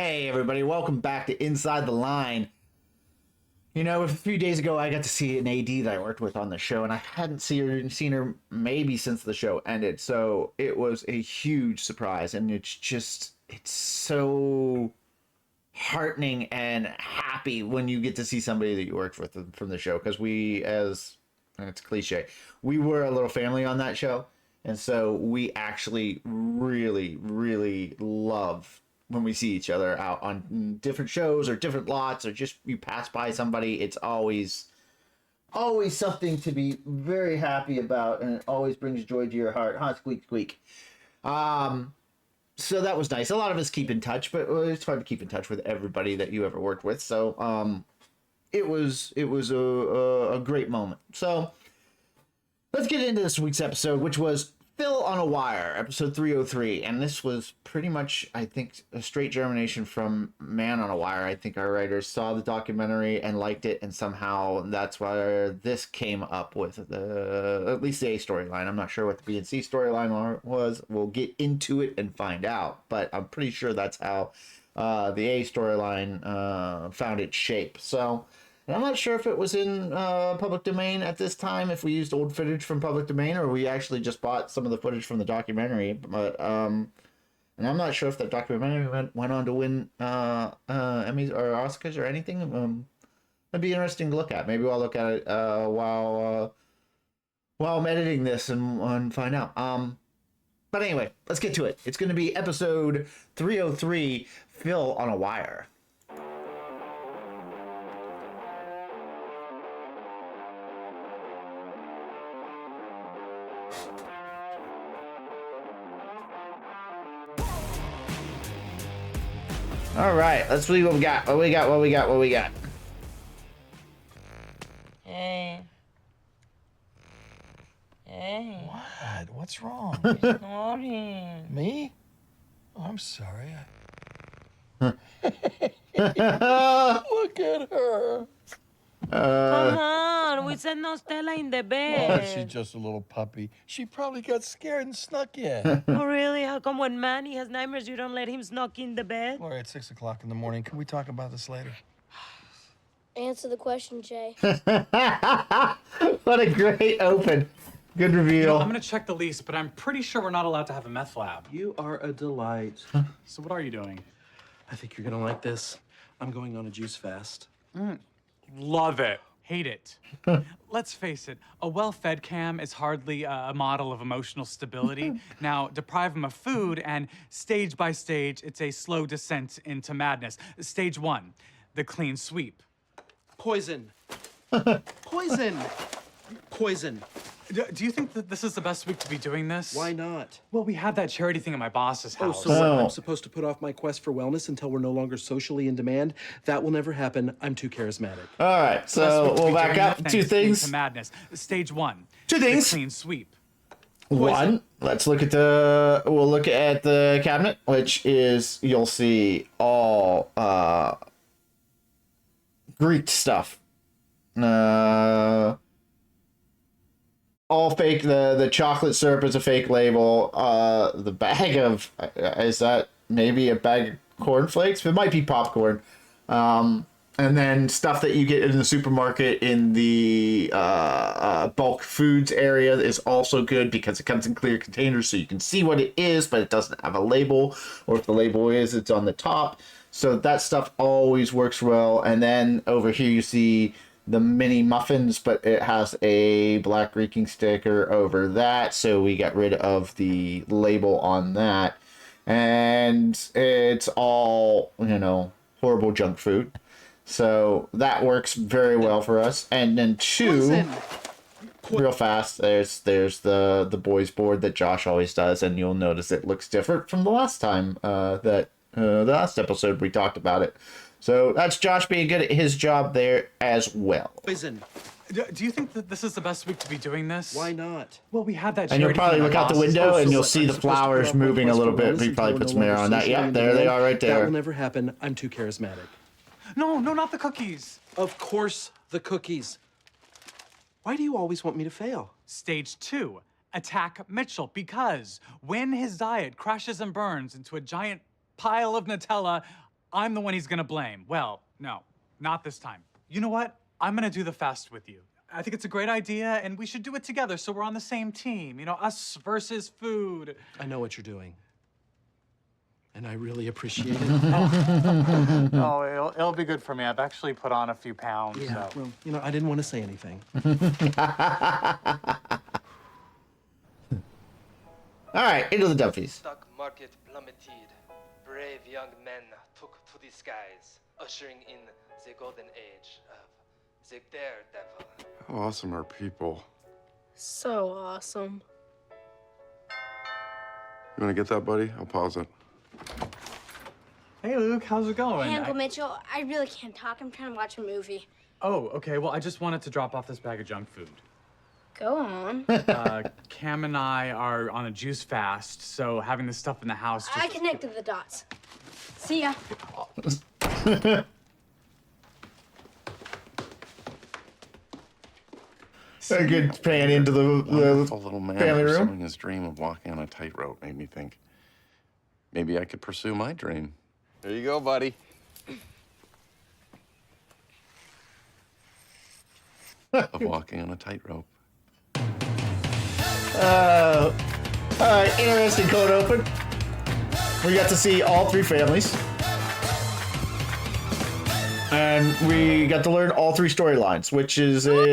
Hey everybody, welcome back to Inside the Line. You know, a few days ago I got to see an AD that I worked with on the show, and I hadn't seen her maybe since the show ended, so it was a huge surprise, and it's so heartening and happy when you get to see somebody that you worked with from the show, because and it's cliche, we were a little family on that show, and so we actually really love when we see each other out on different shows or different lots, or just you pass by somebody. It's always something to be very happy about, and it always brings joy to your heart. Huh, squeak squeak. So that was nice. A lot of us keep in touch, but it's hard to keep in touch with everybody that you ever worked with. So it was a great moment. So let's get into this week's episode, which was Phil on a Wire, episode 303. And this was pretty much, I think, a straight germination from Man on a Wire. I think our writers saw the documentary and liked it, and somehow that's why this came up with at least the A storyline. I'm not sure what the B and C storyline was. We'll get into it and find out, but I'm pretty sure that's how the A storyline found its shape. So, and I'm not sure if it was in public domain at this time, if we used old footage from public domain, or we actually just bought some of the footage from the documentary. But and I'm not sure if that documentary went on to win Emmys or Oscars or anything. That'd be interesting to look at. Maybe I'll look at it while I'm editing this and find out. But anyway, let's get to it. It's going to be episode 303, Phil on a Wire. All right, let's see what we got. What we got. Hey. What? What's wrong? Snoring. Me? Oh, I'm sorry. Look at her. Come on, we said no Stella in the Oh, bed. she's just a little puppy. She probably got scared and snuck in. Oh, really? How come when Manny has nightmares, you don't let him snuck in the bed? Gloria, it's 6 o'clock in the morning. Can we talk about this later? Answer the question, Jay. What a great open. Good reveal. I'm gonna check the lease, but I'm pretty sure we're not allowed to have a meth lab. You are a delight. So what are you doing? I think you're gonna like this. I'm going on a juice fast. Love it. Hate it. Let's face it, a well-fed Cam is hardly a model of emotional stability. Now, deprive him of food, and stage by stage, it's a slow descent into madness. Stage 1, the clean sweep. Poison. Poison. Poison. Do you think that this is the best week to be doing this? Why not? Well, we had that charity thing at my boss's Oh, house. so what? I'm supposed to put off my quest for wellness until we're no longer socially in demand? That will never happen. I'm too charismatic. All right, so we'll back up. Two things. Into madness. Stage 1. Two things. The clean sweep. One, we'll look at the cabinet, which is, you'll see all Greek stuff. All fake. The chocolate syrup is a fake label. The bag of, is that maybe a bag of cornflakes? It might be popcorn. And then stuff that you get in the supermarket in the bulk foods area is also good because it comes in clear containers, so you can see what it is, but it doesn't have a label, or if the label is, it's on the top. So that stuff always works well. And then over here you see the mini muffins, but it has a black Greeking sticker over that, so we got rid of the label on that. And it's all, horrible junk food. So that works very well for us. And then two, real fast, there's the boys board that Josh always does, and you'll notice it looks different from the last time the last episode we talked about it. So that's Josh being good at his job there as well. Poison. Do you think that this is the best week to be doing this? Why not? Well, we had that And you'll charity probably thing at look my out the boss's window house. and you'll So see I'm the supposed to put flowers off my moving a quest little for bit. wellness We probably until put we're some no air on longer that. Yep, socially in there they demand? are right That there. will never happen. I'm too charismatic. No, not the cookies. Of course, the cookies. Why do you always want me to fail? Stage 2, attack Mitchell, because when his diet crashes and burns into a giant pile of Nutella, I'm the one he's gonna blame. Well, no, not this time. You know what? I'm gonna do the fast with you. I think it's a great idea, and we should do it together so we're on the same team. You know, us versus food. I know what you're doing. And I really appreciate it. Oh, it'll be good for me. I've actually put on a few pounds. Yeah, So. well, you know, I didn't want to say anything. All right, into the Duffies. Stock market plummeted. Brave young men took to the skies, ushering in the golden age of the daredevil. How awesome are people? So awesome. You want to get that, buddy? I'll pause it. Hey, Luke, how's it going? Hey, Uncle Mitchell, I really can't talk. I'm trying to watch a movie. Oh, okay. Well, I just wanted to drop off this bag of junk food. Go on. Cam and I are on a juice fast, so having this stuff in the house just... I connected the dots. See ya. A good pan into the Wonderful little man family room. pursuing his dream of walking on a tightrope made me think maybe I could pursue my dream. There you go, buddy. Of walking on a tightrope. All right, interesting cold open. We got to see all three families. And we got to learn all three storylines, which is a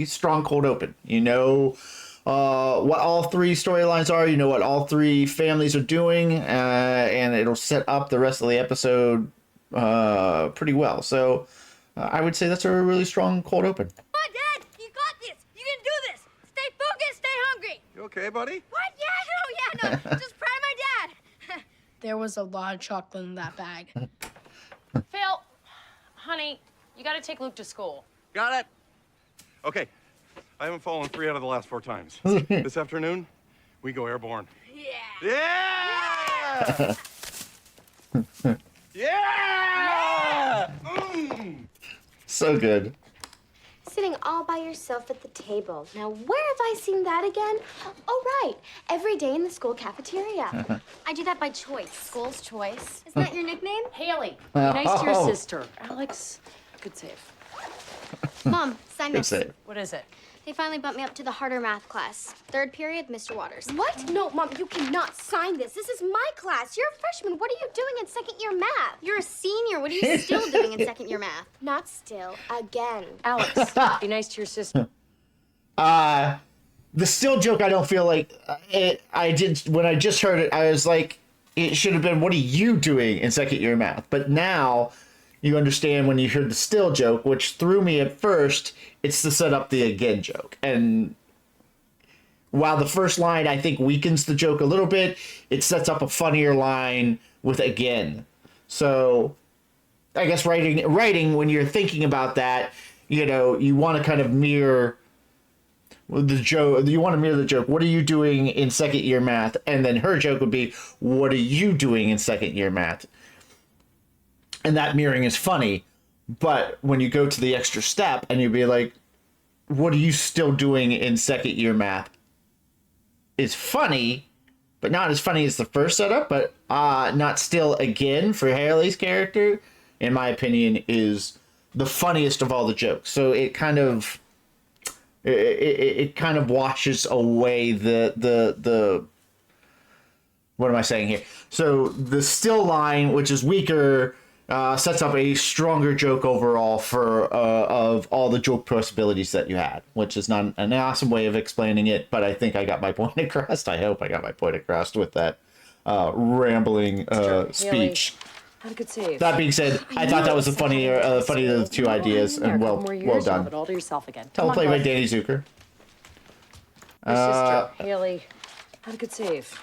strong cold open. You know what all three storylines are. You know what all three families are doing, and it'll set up the rest of the episode pretty well. So I would say that's a really strong cold open. Come on, Dad. You got this. You can do this. Stay focused. Stay hungry. You okay, buddy? What? Yeah, no. Just proud of my dad. There was a lot of chocolate in that bag. Phil, honey, you gotta take Luke to school. Got it. Okay. I haven't fallen 3 out of the last 4 times. This afternoon, we go airborne. Yeah. Yeah! Yeah! Mm. So good. Sitting all by yourself at the table. Now, where have I seen that again? Oh, right. Every day in the school cafeteria. I do that by choice. School's choice. Isn't that your nickname? Haley, be nice to your Oh. sister. Alex, good save. Mom, sign Good this. save. What is it? They finally bumped me up to the harder math class. 3rd period, Mr. Waters. What? No, Mom, you cannot sign this. This is my class. You're a freshman. What are you doing in 2nd year math? You're a senior. What are you still doing in 2nd year math? Not still. Again. Alex, be nice to your sister. The still joke, I don't feel like I did when I just heard it. I was like, it should have been, "What are you doing in 2nd year math?" But now you understand when you heard the still joke, which threw me at first. It's to set up the again joke, and while the first line I think weakens the joke a little bit, it sets up a funnier line with again. So I guess writing when you're thinking about that, you know, you want to kind of mirror the joke. You want to mirror the joke. What are you doing in 2nd year math? And then her joke would be, "What are you doing in 2nd year math?" And that mirroring is funny. But when you go to the extra step and you'd be like, "What are you still doing in 2nd year math?" It's funny, but not as funny as the first setup, but not still again for Haley's character, in my opinion, is the funniest of all the jokes. So it kind of it kind of washes away the what am I saying here? So the still line, which is weaker, sets up a stronger joke overall for of all the joke possibilities that you had, which is not an awesome way of explaining it, but I think I got my point across. I hope I got my point across with that rambling speech. Had a good save. That being said, I thought that was the funnier of the two ideas, and well done. You'll have it all to yourself again. Come on, Teleplay by girls. Danny Zucker. Your sister, Haley, had a good save.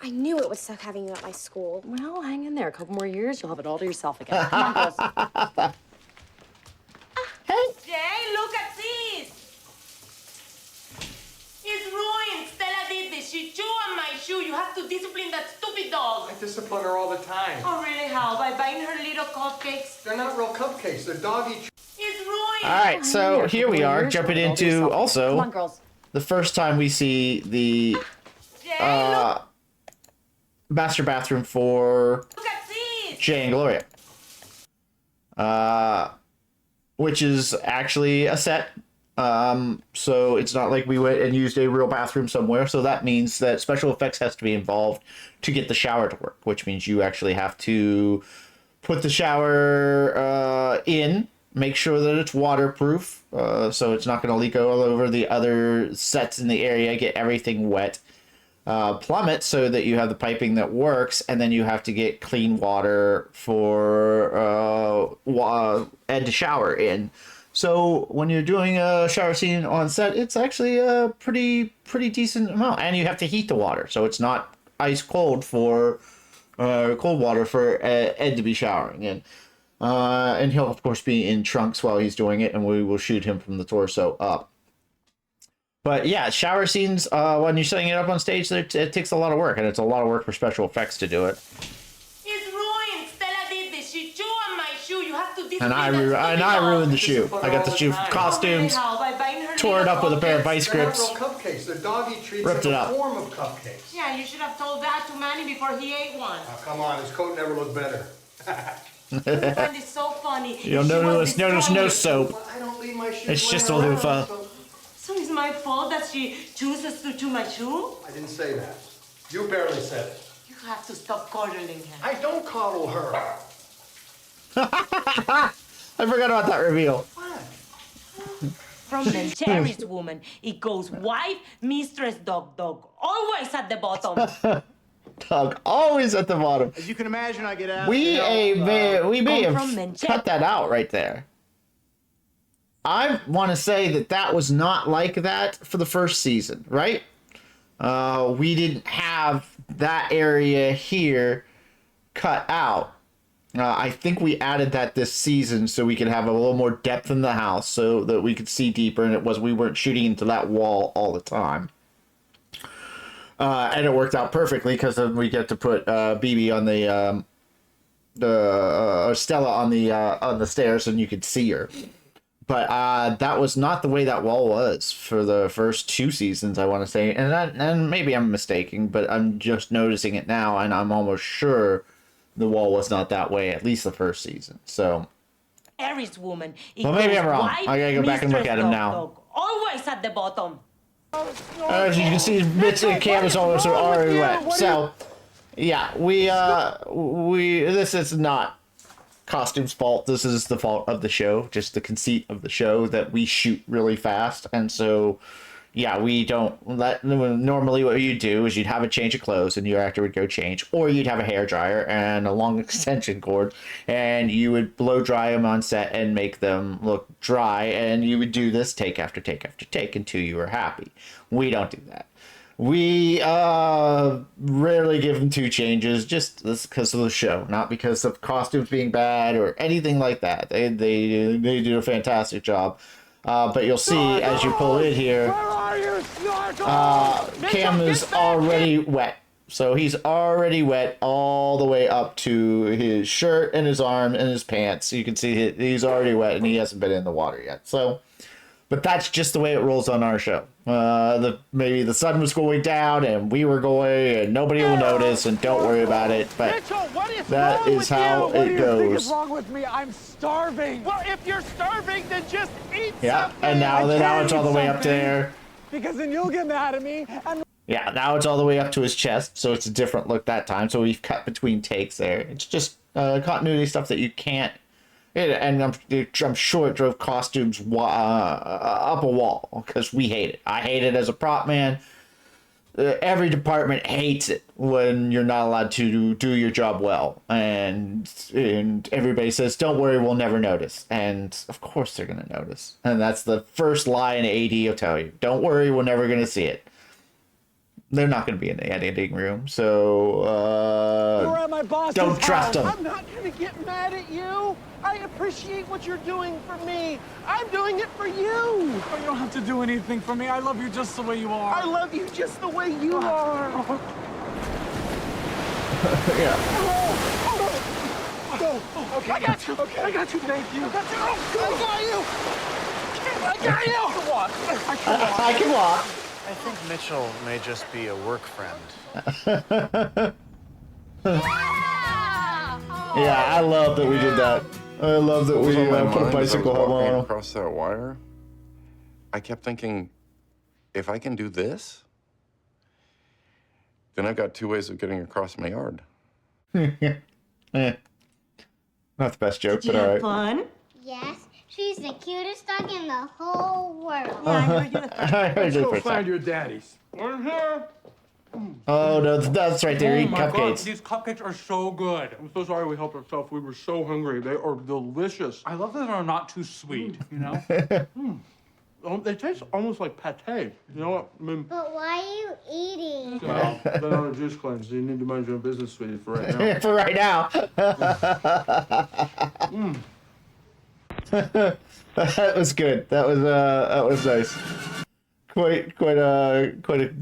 I knew it would suck having you at my school. Well, hang in there. A couple more years, you'll have it all to yourself again. Come on, girls. Jay, look at this! It's ruined! Stella did this. She chewed on my shoe. You have to discipline that stupid dog. I discipline her all the time. Oh, really? How? By buying her little cupcakes? They're not real cupcakes. They're doggy. It's ruined! All right, so here we are, jumping into Come on, also girls. the first time we see the Jay, look! master bathroom for Look at this. Jay and Gloria. Which is actually a set. So it's not like we went and used a real bathroom somewhere. So that means that special effects has to be involved to get the shower to work, which means you actually have to put the shower in, make sure that it's waterproof, so it's not going to leak all over the other sets in the area, get everything wet. Plumb it so that you have the piping that works, and then you have to get clean water for Ed to shower in. So when you're doing a shower scene on set, it's actually a pretty decent amount, and you have to heat the water, so it's not ice cold for cold water for Ed to be showering in. And he'll of course be in trunks while he's doing it, and we will shoot him from the torso up. But yeah, shower scenes, when you're setting it up on stage, it takes a lot of work, and it's a lot of work for special effects to do it. It's ruined. Stella did this. She chewed on my shoe. You have to discipline And I that ruined the stupid shoe. I got the shoe costumes, tore it up with a pair of vice They're not grips. real cupcakes. They're doggy treats Ripped in it the up. form of cupcakes. Yeah, you should have told that to Manny before he ate one. Oh, come on, his coat never looked better. I find it so funny. You'll She notice was no destroying it. soap. Well, I don't leave my shoes It's just a laying loofah. around, so- So it's my fault that she chooses to chew my shoe? I didn't say that. You barely said it. You have to stop coddling her. I don't coddle her. I forgot about that reveal. From the Cherries woman, it goes wife, mistress, dog, always at the bottom. Doug, always at the bottom. As you can imagine, I get asked. We may Come have from Manchester. cut that out right there. I want to say that was not like that for the first season, right? We didn't have that area here cut out. I think we added that this season so we could have a little more depth in the house, so that we could see deeper, and we weren't shooting into that wall all the time. And it worked out perfectly because then we get to put BB on the Stella on the stairs, and you could see her. But that was not the way that wall was for the first 2 seasons, I want to say. And maybe I'm mistaken, but I'm just noticing it now, and I'm almost sure the wall was not that way, at least the first season. So, Aries woman. It well, maybe goes I'm wrong. wife, I gotta go back and look mistress, at him dog, now. always at the bottom. As you can see, bits of the canvas almost are already wet. So, yeah, this is not costume's fault. This is the fault of the show, just the conceit of the show that we shoot really fast, and so yeah, we don't let. Normally what you'd do is you'd have a change of clothes and your actor would go change, or you'd have a hair dryer and a long extension cord, and you would blow dry them on set and make them look dry, and you would do this take after take after take until you were happy. We don't do that. We rarely give them 2 changes, just because of the show, not because of costumes being bad or anything like that. They do a fantastic job. But you'll see as you pull in here, Cam is already wet. So he's already wet all the way up to his shirt and his arm and his pants. You can see he's already wet and he hasn't been in the water yet. So, but that's just the way it rolls on our show. Maybe the sun was going down and we were going and nobody will notice and don't worry about it. But that is how it goes. What's wrong with me? I'm starving. Well, if you're starving, then just eat Yeah, something. and now it's all the way up there. Because then you'll get mad at me. And Yeah, now it's all the way up to his chest, so it's a different look that time. So we've cut between takes there. It's just continuity stuff that you can't. And I'm sure it drove costumes up a wall because we hate it. I hate it as a prop man. Every department hates it when you're not allowed to do your job well, and everybody says, "Don't worry, we'll never notice." And of course they're gonna notice, and that's the first lie an AD will tell you. Don't worry, we're never gonna see it. They're not going to be in the editing room, so we're at my boss's don't trust them. I'm not going to get mad at you. I appreciate what you're doing for me. I'm doing it for you. Oh, you don't have to do anything for me. I love you just the way you are. I love you just the way you are. Yeah. Okay, I got you. Okay, I got you. Thank you. I got you. I got you. I can walk. I can walk. I think Mitchell may just be a work friend. Yeah, I love that we did that. I love that we What was on my put a mind as I was bicycle helmet walking on. across that wire? I kept thinking, if I can do this, then I've got 2 ways of getting across my yard. Eh. Not the best joke, Did you but all have right. fun? Yes, she's the cutest dog in the whole world. Yeah, I heard you the first I heard you Go first find time. your daddies. We're here. Oh no, that's right there. Eat cupcakes. These cupcakes are so good. I'm so sorry we helped ourselves. We were so hungry. They are delicious. I love that they're not too sweet, you know? They taste almost like pate. You know what? I mean, But why are you eating? well, been on a juice cleanse. You need to mind your own business, sweetie, for right now. For right now. That was good. That was nice. Quite a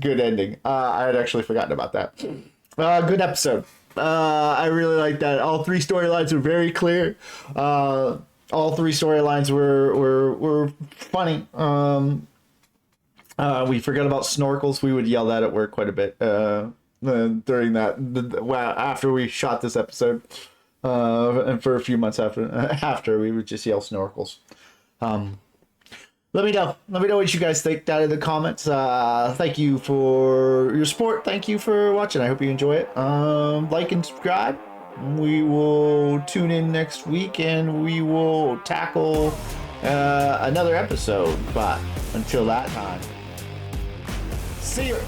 good ending. I had actually forgotten about that. Good episode. I really like that. All 3 storylines were very clear. All 3 storylines were funny. We forgot about Snorkles. We would yell that at work quite a bit during that. After we shot this episode, and for a few months after we would just yell Snorkles. Let me know what you guys think down in the comments. Thank you for your support. Thank you for watching. I hope you enjoy it. Like and subscribe. We will tune in next week and we will tackle another episode. But until that time, see you.